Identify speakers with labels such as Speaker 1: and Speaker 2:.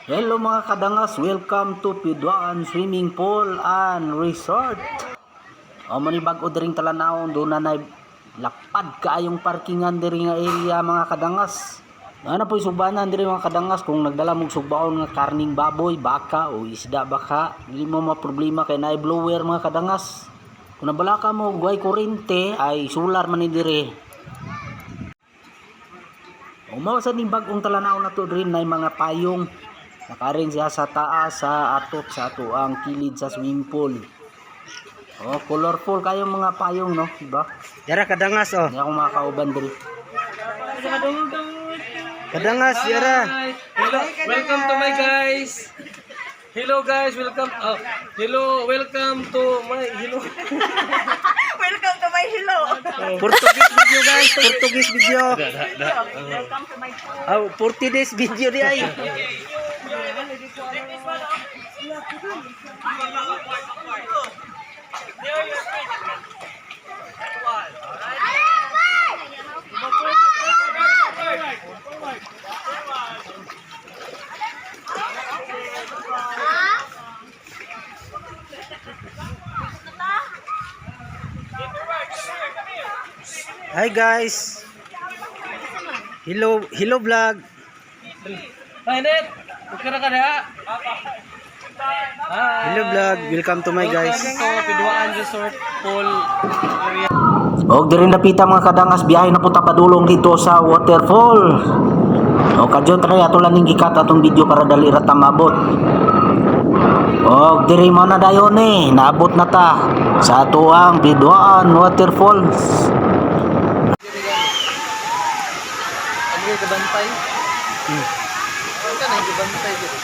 Speaker 1: Hello mga kadangas, welcome to Pidwaan Swimming Pool and Resort. Mani bag-o diring talanawon do na lapad kaayong parkingan diri nga area mga kadangas. Ana po'y subanan diri mga kadangas kung nagdala mong subaon nga karning baboy, baka o isda baka, dili mo problema kay naay blower mga kadangas. Kung nabala ka mo guay kurente ay solar man ni diri. Umawa sa ning bag-ong talanawon nato diri nay mga payong. Nakarin siya sa taas sa atot sa ato ang kilid sa swimming pool. Oh, colorful kayo mga payong no, diba?
Speaker 2: Yara kadangas oh.
Speaker 1: Hindi ako makakauban diri.
Speaker 2: Kadangas yara.
Speaker 3: Hello, welcome to my guys. Hello guys, welcome. Welcome to my hello.
Speaker 4: Welcome to my hello.
Speaker 2: Portuguese video guys, Portuguese video.
Speaker 4: Welcome to my pool.
Speaker 2: Oh, 40 days video di ay. Hi guys. Hello vlog.
Speaker 3: Hi net. Ukara ka na.
Speaker 2: Hello vlog. Welcome to my guys.
Speaker 3: Welcome to Pidwaan Resort Pool area.
Speaker 1: Og diri napita mga kadangas biyahe na punta padulong dito sa waterfall. O kadyon try ato lang ning gikat atong video para dali ra ta mabot. Og diri mo na dayon naabot na ta sa ato ang Pidwaan Waterfalls.
Speaker 3: Ano yung kabantay? Ano ka na yung kabantay dito?